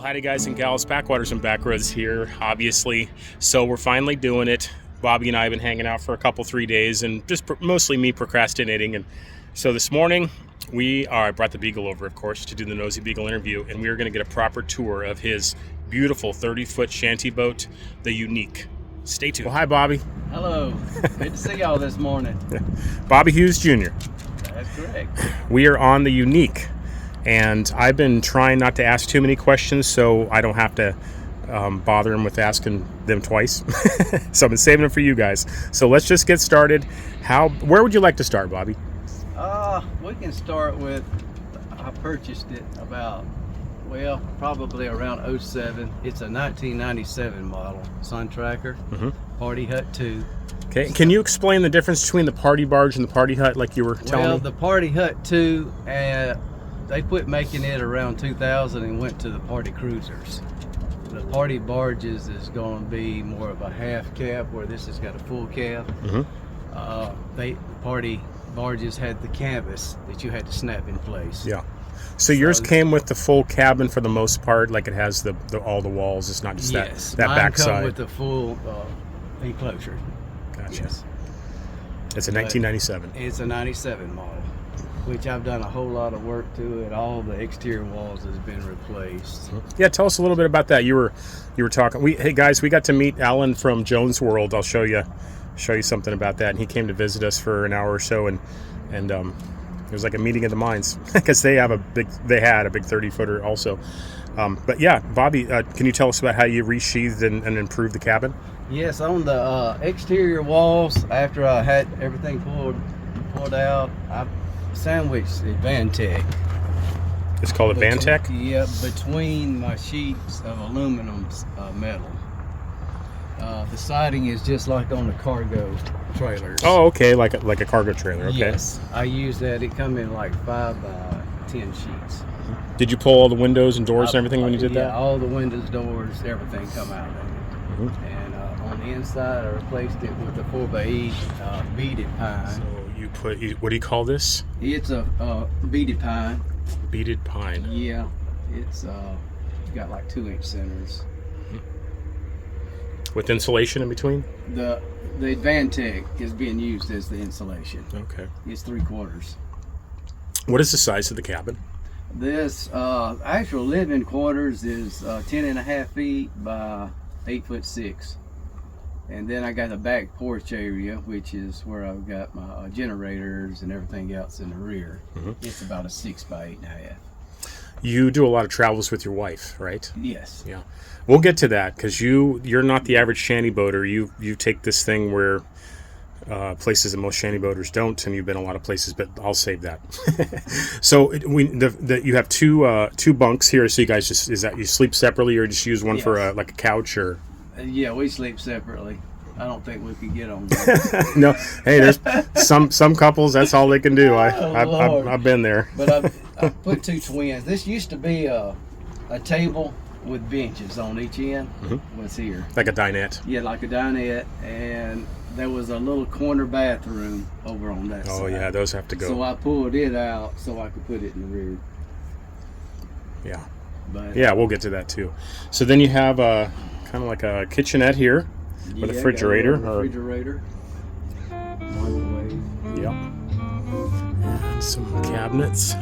Howdy guys and gals, backwaters and backroads here, obviously. So we're finally doing it. Bobby and I have been hanging out for a couple, 3 days, and just mostly me procrastinating. And so this morning, I brought the Beagle over, of course, to do the Nosy Beagle interview, and we are going to get a proper tour of his beautiful 30-foot shanty boat, the Unique. Stay tuned. Well, hi, Bobby. Hello. Good to see y'all this morning. Bobby Hughs Jr. That's correct. We are on the Unique. And I've been trying not to ask too many questions so I don't have to bother him with asking them twice. So I've been saving them for you guys. So let's just get started. Where would you like to start, Bobby? We can start with, I purchased it probably around 07. It's a 1997 model Sun Tracker, Party Hut 2. Okay, can you explain the difference between the Party Barge and the Party Hut like you were telling me? Well, the Party Hut 2, they quit making it around 2000 and went to the Party Cruisers. The Party Barges is going to be more of a half cab, where this has got a full cab. Party Barges had the canvas that you had to snap in place. Yeah. So yours came with the full cabin for the most part, like it has all the walls. It's not just that backside. Mine come with the full enclosure. Gotcha. Yes. It's a 1997. It's a 97 model, which I've done a whole lot of work to it. All the exterior walls has been replaced. Yeah, tell us a little bit about that. You were talking. Hey guys, we got to meet Alan from Jones World. I'll show you something about that. And he came to visit us for an hour or so, and it was like a meeting of the minds because they had a big 30-footer also. But yeah, Bobby, can you tell us about how you resheathed and improved the cabin? Yes, on the exterior walls, after I had everything pulled out, I sandwiched a Vantec. It's called a Vantec? Yeah, between my sheets of aluminum metal. The siding is just like on the cargo trailers. Oh, okay, like a cargo trailer. Okay. Yes, I use that. It come in like 5 by 10 sheets. Did you pull all the windows and doors and everything when you did that? Yeah, all the windows, doors, everything come out of it. And on the inside, I replaced it with a 4x8 beaded pine. So what do you call this? It's a beaded pine. Beaded pine. Yeah, it's got like 2-inch centers. With insulation in between? The Vantec is being used as the insulation. Okay. It's 3/4. What is the size of the cabin? This actual living quarters is 10.5 feet by 8'6". And then I got a back porch area, which is where I've got my generators and everything else in the rear. It's about a 6 by 8.5. You do a lot of travels with your wife, right? Yes. Yeah. We'll get to that because you're not the average shanty boater. You take this thing where places that most shanty boaters don't, and you've been a lot of places, but I'll save that. So you have two bunks here. So you guys you sleep separately, or just use one for like a couch, or? Yeah, we sleep separately. I don't think we could get on that. No, hey, there's some couples. That's all they can do. I've been there. But I put 2 twins. This used to be a table with benches on each end. What's here? Like a dinette. Yeah, like a dinette, and there was a little corner bathroom over on that side. Oh yeah, those have to go. So I pulled it out so I could put it in the rear. Yeah. But yeah, we'll get to that too. So then you have kind of like a kitchenette here with a refrigerator. Refrigerator. Microwave. Yep. And some cabinets.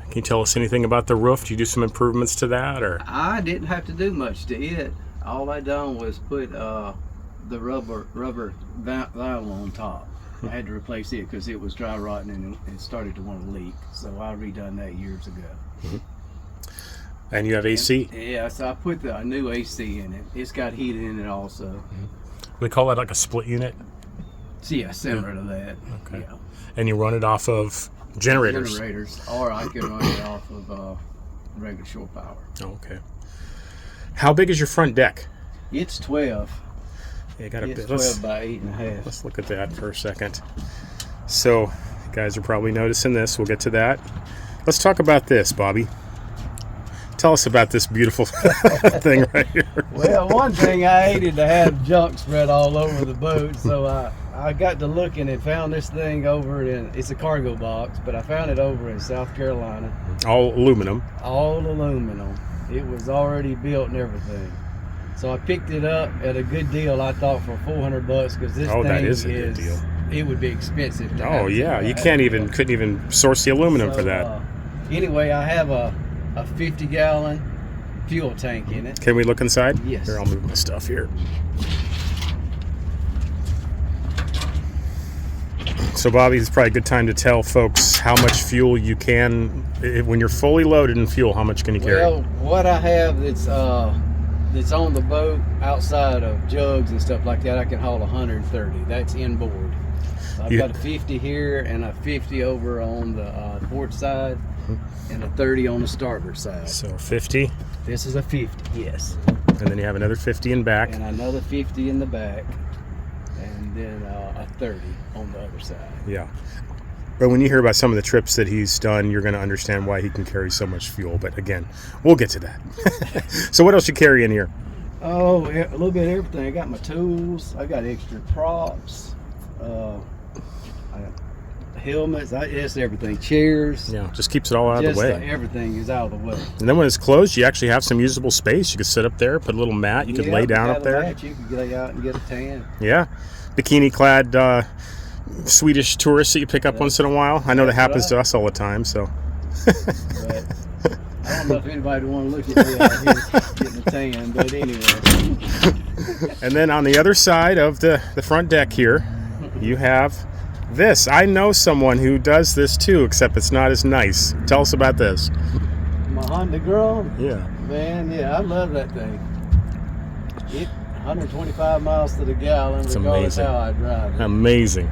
Can you tell us anything about the roof? Do you do some improvements to that, or? I didn't have to do much to it. All I done was put the rubber vinyl on top. I had to replace it because it was dry rotting and it started to want to leak. So I redone that years ago. And you have AC? Yeah, so I put a new AC in it. It's got heat in it also. We call that like a split unit? Yeah, similar to that. Okay. Yeah. And you run it off of generators? Or I can run it off of regular shore power. Oh, okay. How big is your front deck? It's 12. Yeah, it's 12 by 8.5. Let's look at that for a second. So, you guys are probably noticing this. We'll get to that. Let's talk about this, Bobby. Tell us about this beautiful thing right here. Well, one thing, I hated to have junk spread all over the boat, so I got to looking and found this thing over in, it's a cargo box, but I found it over in South Carolina. All aluminum. All aluminum. It was already built and everything. So I picked it up at a good deal, I thought, for $400 because this thing that is a good deal. It would be expensive. Oh yeah, you couldn't even source the aluminum for that. Anyway, I have a 50-gallon fuel tank in it. Can we look inside? Yes. Here, I'll move my stuff here. So Bobby, it's probably a good time to tell folks how much fuel you can, when you're fully loaded in fuel, how much can you carry? Well, what I have that's on the boat outside of jugs and stuff like that, I can haul 130. That's inboard. I've got a 50 here and a 50 over on the port side and a 30 on the starboard side. So 50? This is a 50, yes. And then you have another 50 in back. And another 50 in the back. And then a 30 on the other side. Yeah. But when you hear about some of the trips that he's done, you're going to understand why he can carry so much fuel. But again, we'll get to that. So what else you carry in here? Oh, a little bit of everything. I got my tools. I got extra props. I got helmets. It's everything. Chairs. Yeah, just keeps it all out of the way. Everything is out of the way. And then when it's closed, you actually have some usable space. You could sit up there, put a little mat. You could lay down up there. You could lay out and get a tan. Yeah. Bikini-clad Swedish tourists that you pick up once in a while. I know that happens to us all the time. So. But I don't know if anybody would want to look at me out here getting a tan, but anyway. And then on the other side of the front deck here, you have this. I know someone who does this too, except it's not as nice. Tell us about this. My Honda Girl? Yeah. Man, yeah, I love that thing. 125 miles to the gallon, it's regardless amazing. how I drive it. Amazing.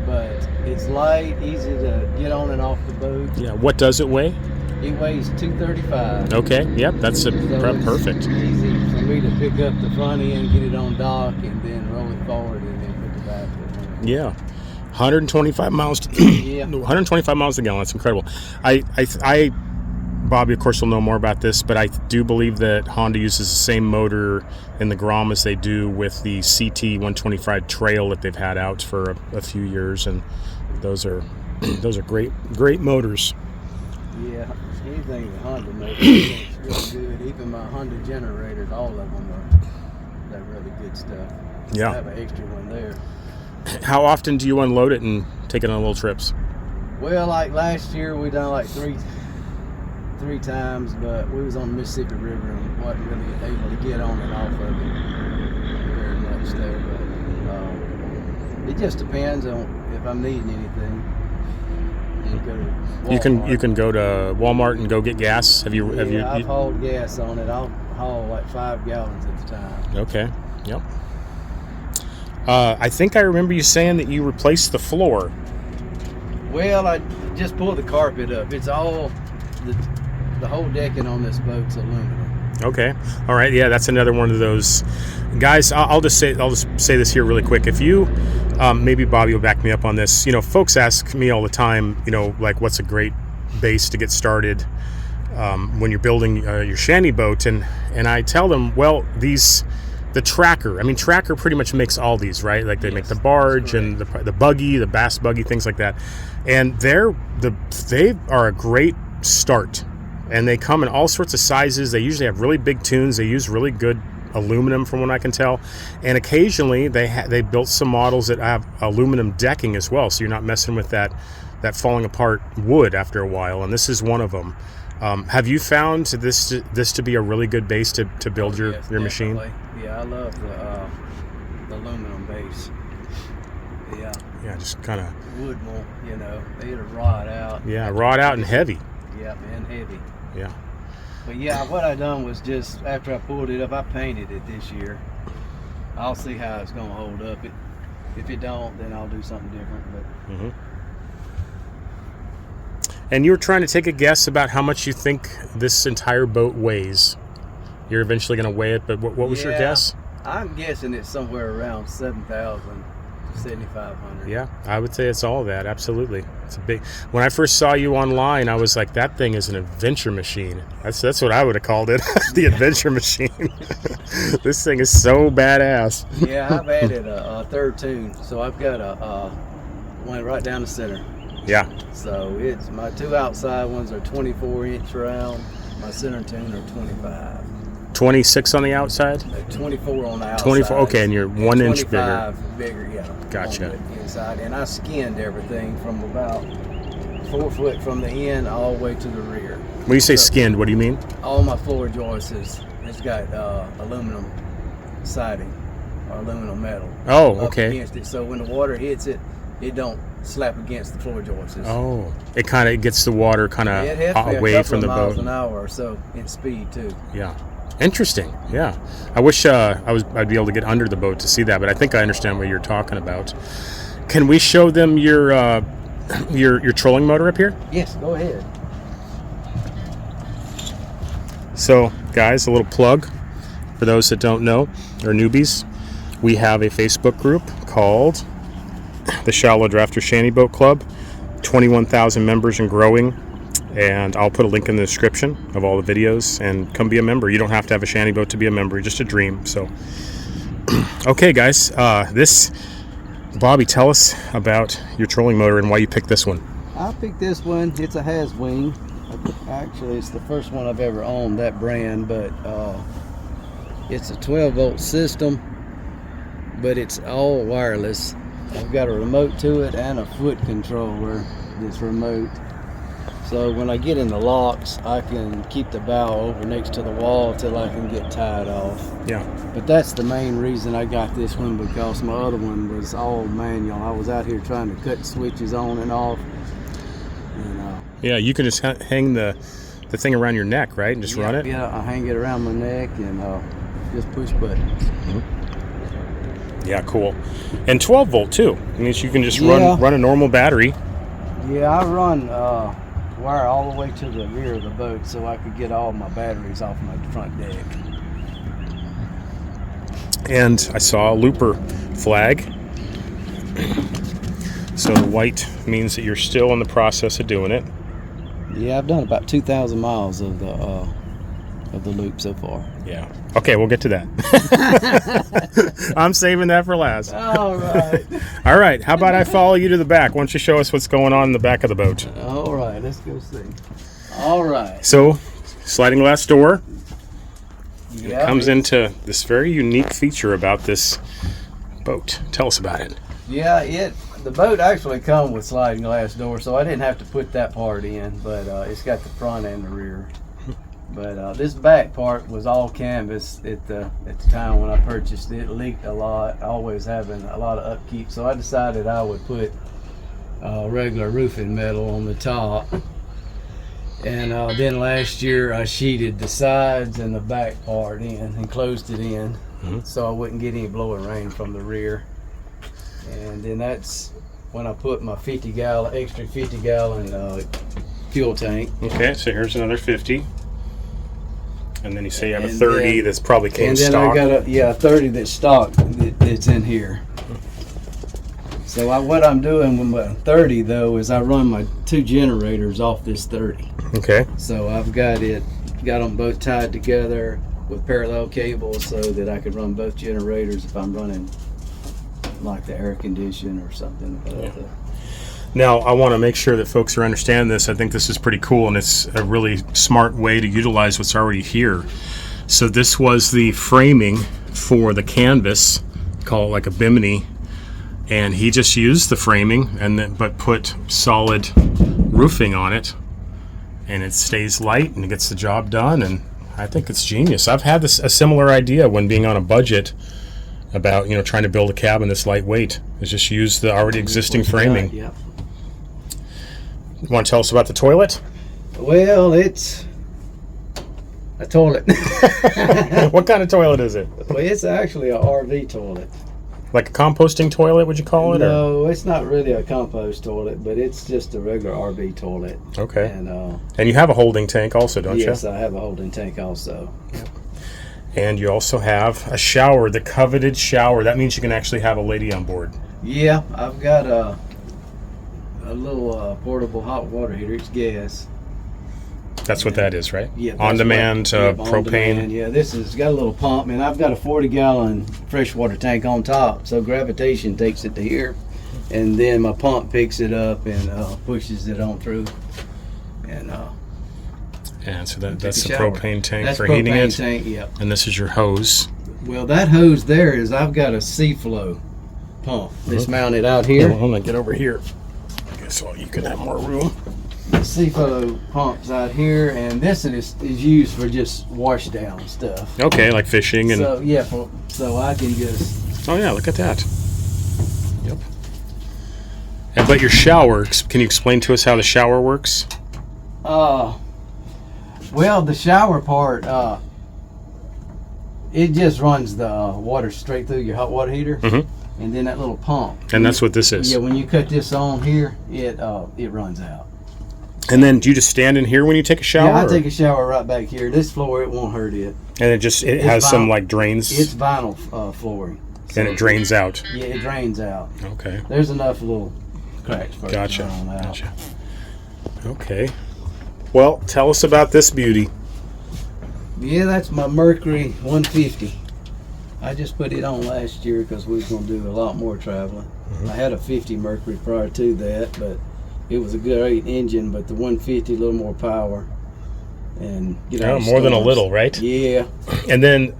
But it's light, easy to get on and off the boat. Yeah. What does it weigh? It weighs 235. Okay. Yep. That's perfect. It's easy for me to pick up the front end, get it on dock, and then roll it forward, and then put the back on. Yeah. 125 miles. Yeah. 125 miles a gallon. That's incredible. Bobby, of course, will know more about this, but I do believe that Honda uses the same motor in the Grom as they do with the CT 125 Trail that they've had out for a few years, and those are great motors. Yeah, anything that Honda makes is really good. Even my Honda generators, all of them are really good stuff. Yeah. I have an extra one there. How often do you unload it and take it on little trips? Well, like last year, we done like three times, but we was on the Mississippi River and wasn't really able to get on and off of it very much there. But it just depends on if I'm needing anything. You can go to Walmart and go get gas. I've hauled gas on it. I'll haul like 5 gallons at the time. Okay. Yep. I think I remember you saying that you replaced the floor. Well, I just pulled the carpet up. It's all the whole decking on this boat's aluminum. Okay. All right. Yeah, that's another one of those guys. I'll just say this here really quick. If you maybe Bobby will back me up on this. You know, folks ask me all the time, you know, like what's a great base to get started when you're building your shanty boat, and I tell them, well, the Tracker. I mean, Tracker pretty much makes all these, right? Like they make the barge and the buggy, the bass buggy, things like that. And they are a great start. And they come in all sorts of sizes. They usually have really big tunes. They use really good aluminum, from what I can tell. And occasionally they built some models that have aluminum decking as well, so you're not messing with that falling apart wood after a while. And this is one of them. Have you found this to be a really good base to build your machine? Yeah, I love the aluminum base. Yeah. Yeah, just kind of wood more, you know. They either rot out. Yeah, rot out and heavy. Yeah, and heavy. Yeah. But yeah, what I done was just after I pulled it up, I painted it this year. I'll see how it's gonna hold up. If it don't, then I'll do something different. But. Mm-hmm. And you were trying to take a guess about how much you think this entire boat weighs. You're eventually going to weigh it, but what was your guess? I'm guessing it's somewhere around 7,000 to 7,500. Yeah, I would say it's all that. Absolutely, it's a big. When I first saw you online, I was like, that thing is an adventure machine. That's what I would have called it, the adventure machine. This thing is so badass. Yeah, I've added a third tune, so I've got one right down the center. Yeah. So it's my 2 outside ones are 24-inch round, My center tune are 25. 26 on the outside? 24 on the outside. 24, okay, and you're 1 inch bigger. 25 bigger, yeah. Gotcha. On the inside. And I skinned everything from about 4 foot from the end all the way to the rear. When you say skinned, what do you mean? All my floor joists it's got aluminum siding or aluminum metal. Oh, up okay. Against it, so when the water hits it, it don't slap against the floor joists. Oh, it kind of gets the water kind of away from the boat. Miles an hour or so in speed too. Yeah, interesting. Yeah, I wish I'd be able to get under the boat to see that, but I think I understand what you're talking about. Can we show them your trolling motor up here? Yes, go ahead. So, guys, a little plug for those that don't know or newbies. We have a Facebook group called the Shallow Drafter Shanty Boat Club, 21,000 members and growing, and I'll put a link in the description of all the videos, and come be a member. You don't have to have a shanty boat to be a member, just a dream. So okay, guys, Bobby, tell us about your trolling motor and why you picked this one. I picked this one. It's a Has-Wing. Actually, it's the first one I've ever owned, that brand, but it's a 12-volt system, but it's all wireless. I've got a remote to it and a foot controller that's remote. So when I get in the locks, I can keep the bow over next to the wall till I can get tied off. Yeah. But that's the main reason I got this one, because my other one was all manual. I was out here trying to cut switches on and off. Yeah, you can just hang the thing around your neck, right, and just run it? Yeah, I hang it around my neck and just push buttons. Mm-hmm. Yeah, cool. And 12 volt too. It means you can just run a normal battery. Yeah, I run wire all the way to the rear of the boat so I could get all my batteries off my front deck. And I saw a looper flag. So the white means that you're still in the process of doing it. Yeah, I've done about 2,000 miles of the loop so far. Yeah. Okay, we'll get to that. I'm saving that for last. All right. All right. How about I follow you to the back? Why don't you show us what's going on in the back of the boat? All right. Let's go see. All right. So, sliding glass door. Yeah. It comes into this very unique feature about this boat. Tell us about it. Yeah, the boat actually come with sliding glass door, so I didn't have to put that part in, but it's got the front and the rear. But this back part was all canvas at the time when I purchased it. It leaked a lot, always having a lot of upkeep, so I decided I would put regular roofing metal on the top. And then last year I sheeted the sides and the back part in and closed it in, so I wouldn't get any blowing rain from the rear. And then that's when I put my extra 50 gallon fuel tank. Okay, so here's another 50. And then you say you have a 30 that's probably came stock. And then I got a 30 that's stock that's in here. So what I'm doing with my 30 though is I run my 2 generators off this 30. Okay. So I've got them both tied together with parallel cables so that I could run both generators if I'm running like the air condition or something. Yeah. Now, I want to make sure that folks are understanding this. I think this is pretty cool, and it's a really smart way to utilize what's already here. So this was the framing for the canvas, call it like a bimini, and he just used the framing but put solid roofing on it, and it stays light and it gets the job done. And I think it's genius. I've had a similar idea when being on a budget about trying to build a cabin that's lightweight. Is just use the already existing framing. Yep. You want to tell us about the toilet? Well, it's a toilet. What kind of toilet is it? Well, it's actually a RV toilet. Like a composting toilet, would you call it? No, it's not really a compost toilet, but it's just a regular RV toilet. Okay. And you have a holding tank also, don't you? Yes, I have a holding tank also. Yep. And you also have a shower, the coveted shower. That means you can actually have a lady on board. Yeah, I've got a little portable hot water heater. It's gas. That's what that is, right? Yeah. On-demand propane. On-demand. Yeah, this has got a little pump, and I've got a 40-gallon freshwater tank on top. So gravitation takes it to here, and then my pump picks it up and pushes it on through. Yeah, so that's the propane tank that's for propane heating it. Tank, yep. And this is your hose. Well, that hose there is I've got a Seaflow pump that's mounted out here. I'm gonna get over here. I guess so you can have more room. Seaflow pumps out here, and this is used for just wash down stuff. Okay, like fishing and. So yeah, so I can just. Oh yeah, look at that. Yep. And but your shower, can you explain to us how the shower works? Well, the shower part, it just runs the water straight through your hot water heater, and then that little pump. And that's what this is. Yeah, when you cut this on here, it runs out. And then do you just stand in here when you take a shower? Yeah, I take a shower right back here. This floor, it won't hurt it. And it has vinyl, some like drains. It's vinyl flooring. So and it drains out. Yeah, it drains out. Okay. There's enough little cracks for Gotcha. it to run out. Gotcha. Okay. Well, tell us about this beauty. Yeah, that's my Mercury 150. I just put it on last year because we was going to do a lot more traveling. I had a 50 Mercury prior to that, but it was a great engine, but the 150, a little more power. And more than a little, right? Yeah. And then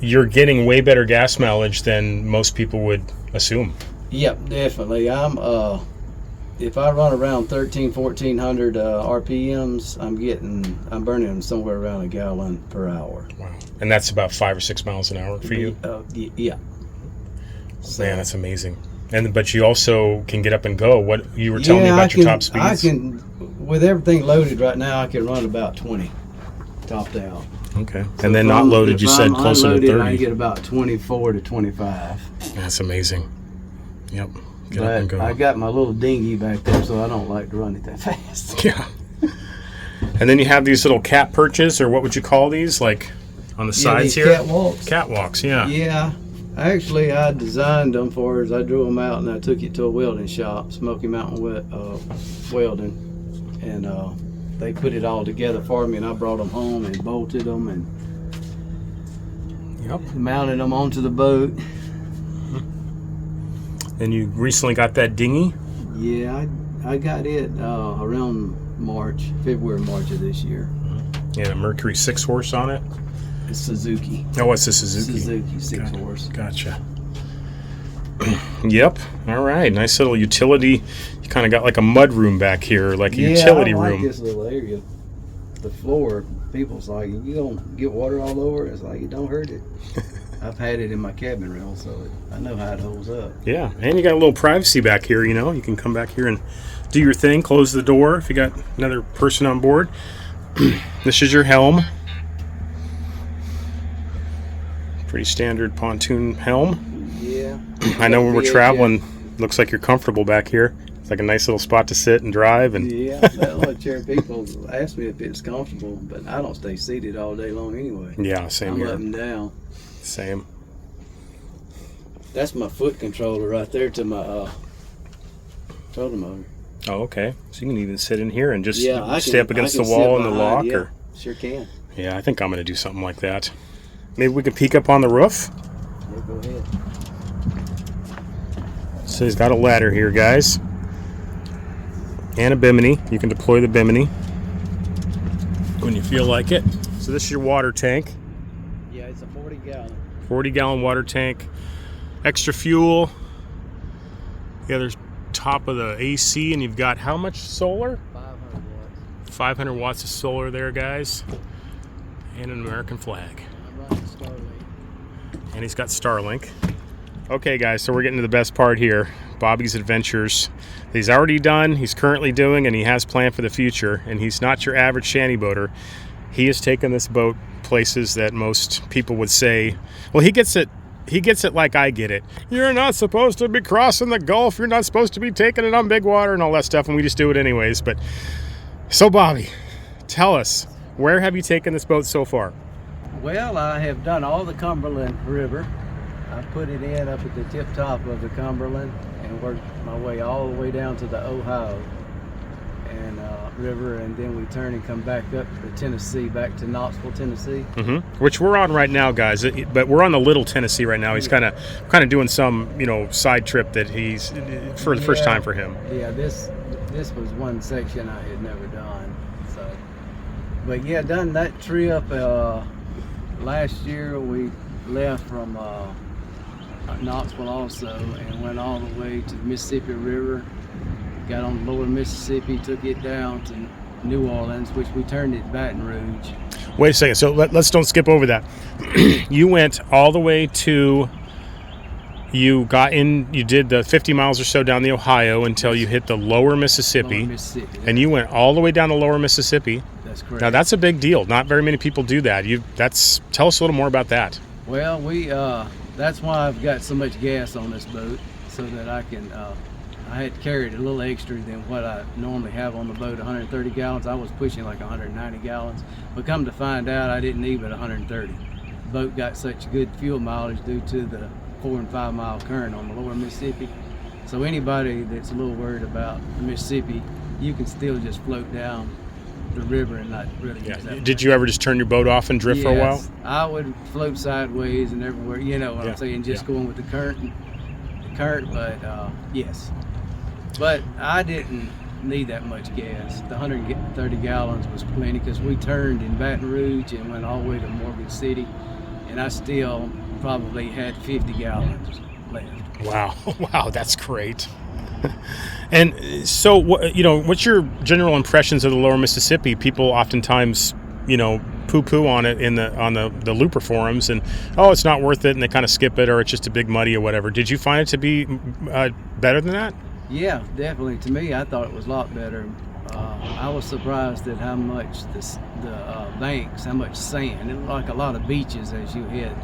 you're getting way better gas mileage than most people would assume. Yep, definitely. If I run around 1400 RPMs, I'm burning somewhere around a gallon per hour. Wow. And that's about 5 or 6 miles an hour for you? Yeah. Man, that's amazing. But you also can get up and go. What you were telling me about your top speeds? I can, with everything loaded right now, I can run about 20 topped out. Okay. So and then not loaded, you said closer unloaded, to 30. I get about 24 to 25. That's amazing. Yep. Get but up and go. I got my little dinghy back there, so I don't like to run it that fast. Yeah. And then you have these little cat perches, or what would you call these? Like on the sides here? Catwalks. Catwalks, yeah. Yeah. Actually, I designed them for us. I drew them out and I took it to a welding shop, Smoky Mountain Welding, and they put it all together for me. And I brought them home and bolted them and mounted them onto the boat. And you recently got that dinghy? Yeah, I got it around February, March of this year. Yeah, a Mercury 6-horse on it? It's Suzuki. Oh, it's a Suzuki. Suzuki 6-horse. Gotcha. Yep. All right. Nice little utility. You kind of got like a mud room back here, like a utility room. I like this little area. The floor, people's like, you don't get water all over. It's like, it don't hurt it. I've had it in my cabin rental, so I know how it holds up. Yeah, and you got a little privacy back here, you know. You can come back here and do your thing, close the door if you got another person on board. This is your helm. Pretty standard pontoon helm. Yeah. I know when we're traveling, looks like you're comfortable back here. It's like a nice little spot to sit and drive. And yeah, that little chair. People ask me if it's comfortable, but I don't stay seated all day long anyway. Yeah, same here. I'm up and down. Same. That's my foot controller right there to my shoulder motor. Oh, okay. So you can even sit in here and just stay up against the sit wall in the behind, lock? Or sure can. Yeah, I think I'm going to do something like that. Maybe we could peek up on the roof? Yeah, go ahead. So he's got a ladder here, guys. And a bimini. You can deploy the bimini when you feel like it. So this is your water tank. Yeah, it's a 40-gallon. 40-gallon water tank. Extra fuel. Yeah, there's top of the AC, and you've got how much solar? 500 watts. 500 watts of solar there, guys. And an American flag. I'm running Starlink. And he's got Starlink. Okay, guys, so we're getting to the best part here. Bobby's adventures. He's already done, he's currently doing, and he has planned for the future. And he's not your average shanty boater. He has taken this boat places that most people would say, well, he gets it like I get it. You're not supposed to be crossing the Gulf. You're not supposed to be taking it on big water and all that stuff, and we just do it anyways. But so, Bobby, tell us, where have you taken this boat so far? Well, I have done all the Cumberland River. I put it in up at the tip top of the Cumberland and worked my way all the way down to the Ohio and river, and then we turn and come back up to Tennessee, back to Knoxville, Tennessee. Which we're on right now, guys. But we're on the Little Tennessee right now. He's kind of doing some, side trip that he's for the first time for him. Yeah, this was one section I had never done. So But yeah, done that trip. Last year we left from Knoxville also and went all the way to the Mississippi River. Got on the lower Mississippi, took it down to New Orleans, which we turned at Baton Rouge. Wait a second. So let's don't skip over that. You went all the way to. You got in. You did the 50 miles or so down the Ohio until you hit the lower Mississippi. Lower Mississippi, and you went all the way down the lower Mississippi. That's correct. Now that's a big deal. Not very many people do that. Tell us a little more about that. Well, that's why I've got so much gas on this boat, so that I can. I had carried a little extra than what I normally have on the boat, 130 gallons. I was pushing like 190 gallons, but come to find out, I didn't need but 130. The boat got such good fuel mileage due to the 4 and 5 mile current on the lower Mississippi. So anybody that's a little worried about the Mississippi, you can still just float down the river and not really use that. Did you ever just turn your boat off and drift for a while? I would float sideways and everywhere, you know what I'm saying, just going with the current, but yes. But I didn't need that much gas. The 130 gallons was plenty because we turned in Baton Rouge and went all the way to Morgan City, and I still probably had 50 gallons left. Wow, that's great. And so, what's your general impressions of the lower Mississippi? People oftentimes, poo-poo on it on the looper forums, and it's not worth it, and they kind of skip it, or it's just a big muddy or whatever. Did you find it to be better than that? Yeah, definitely. To me, I thought it was a lot better. I was surprised at how much the banks, how much sand. It looked like a lot of beaches as you head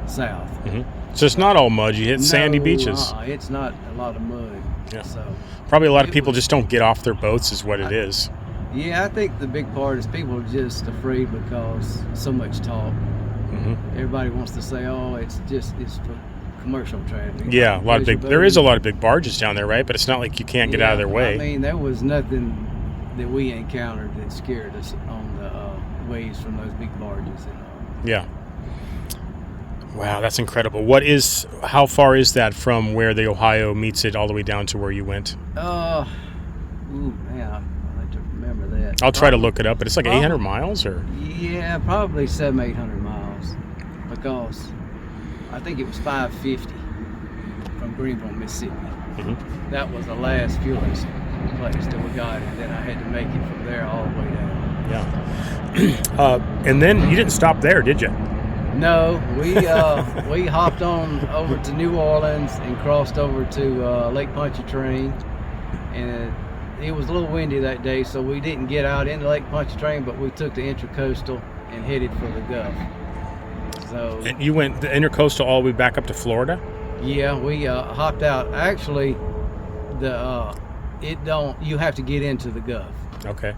south. Mm-hmm. So it's not all mud. You hit sandy beaches. It's not a lot of mud. Yeah. So probably a lot of people just don't get off their boats, is what it is. Yeah, I think the big part is people are just afraid because so much talk. Mm-hmm. Everybody wants to say, it's for commercial traffic. Yeah, there is a lot of big barges down there, right? But it's not like you can't get out of their way. I mean, there was nothing that we encountered that scared us on the waves from those big barges. Yeah. Wow, that's incredible. How far is that from where the Ohio meets it all the way down to where you went? I have to remember that. I'll try to look it up, but it's like 800 miles, or? Yeah, probably 700-800 miles, because I think it was 550 from Greenville, Mississippi. Mm-hmm. That was the last fueling place that we got, and then I had to make it from there all the way down. Yeah. And then you didn't stop there, did you? No, we hopped on over to New Orleans and crossed over to Lake Pontchartrain, and it was a little windy that day, so we didn't get out into Lake Pontchartrain, but we took the Intracoastal and headed for the Gulf. So, and you went the Intercoastal all the way back up to Florida? Yeah, we hopped out. Actually, you have to get into the Gulf. Okay.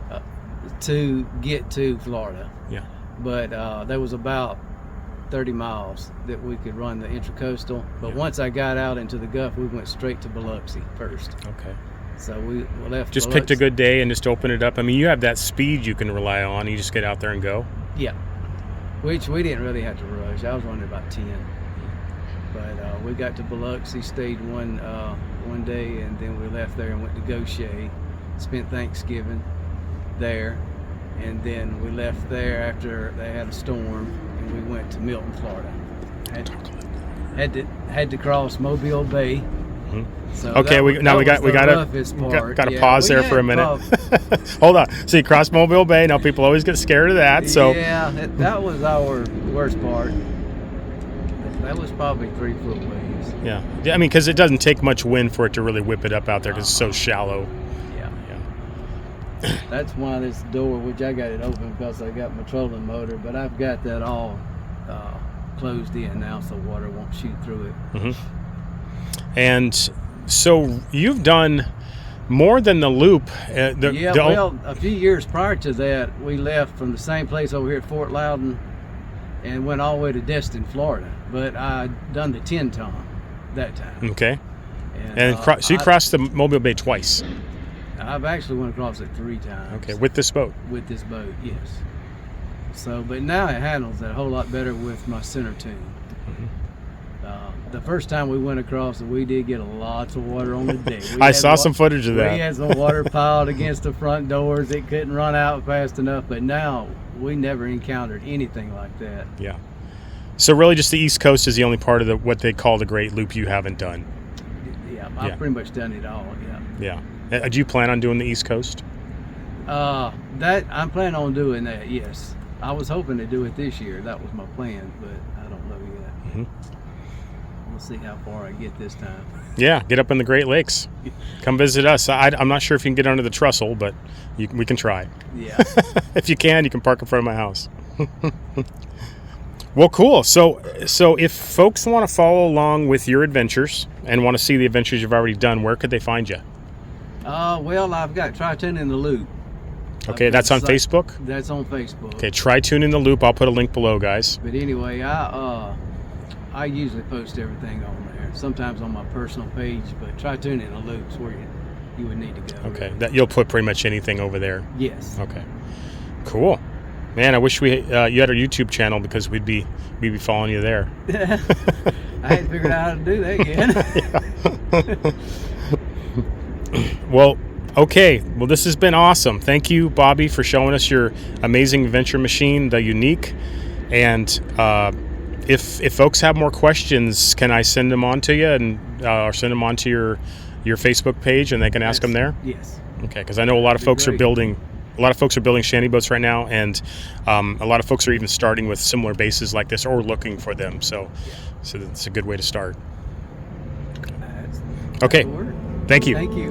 To get to Florida. Yeah. But there was about 30 miles that we could run the Intracoastal. But once I got out into the Gulf, we went straight to Biloxi first. Okay. So we left. Just Biloxi. picked a good day and just open it up. I mean, you have that speed you can rely on. You just get out there and go. Yeah. Which we didn't really have to rush. I was running about 10. But we got to Biloxi, stayed one day, and then we left there and went to Goshen, spent Thanksgiving there, and then we left there after they had a storm, and we went to Milton, Florida. Had to cross Mobile Bay. Mm-hmm. So okay, we got to pause there for a minute. Hold on. So you crossed Mobile Bay. Now people always get scared of that. So yeah, that was our worst part. That was probably 3 foot waves. Yeah, I mean, because it doesn't take much wind for it to really whip it up out there because it's so shallow. Yeah. That's why this door, which I got it open because I got my trolling motor, but I've got that all closed in now, so water won't shoot through it. Mm-hmm. And so you've done more than the loop. A few years prior to that, we left from the same place over here at Fort Loudon and went all the way to Destin, Florida. But I done the 10-ton that time. Okay. So you crossed the Mobile Bay twice. I've actually went across it 3 times. Okay, with this boat? With this boat, yes. So, but now it handles it a whole lot better with my center tune. Mm-hmm. the first time we went across, we did get lots of water on the deck. I saw some footage of that. We had some water piled against the front doors. It couldn't run out fast enough, but now we never encountered anything like that. Yeah. So really just the East Coast is the only part of what they call the Great Loop you haven't done. Yeah, I've pretty much done it all, Yeah. Do you plan on doing the East Coast? That I'm planning on doing that, yes. I was hoping to do it this year. That was my plan, but I don't know yet. Mm-hmm. We'll see how far I get this time. Yeah, get up in the Great Lakes. Come visit us. I'm not sure if you can get under the trestle, but we can try. Yeah. If you can park in front of my house. Well, cool. So if folks want to follow along with your adventures and want to see the adventures you've already done, where could they find you? Well, I've got Try Tune in the Loop. Okay, that's on Facebook? That's on Facebook. Okay, Try Tune in the Loop. I'll put a link below, guys. But anyway, I usually post everything on there. Sometimes on my personal page, but Try Tune in the Loop is where you would need to go. Okay, that you'll put pretty much anything over there. Yes. Okay, cool. Man, I wish you had our YouTube channel because we'd be following you there. I hadn't figured out how to do that yet. Well, okay. Well, this has been awesome. Thank you, Bobby, for showing us your amazing adventure machine, the Unique. And if folks have more questions, can I send them on to you or send them on to your Facebook page and they can ask them there? Yes. Okay, because I know a lot of folks are building. A lot of folks are building shanty boats right now, and a lot of folks are even starting with similar bases like this or looking for them. So it's a good way to start. That's okay. the word. Thank you. Thank you.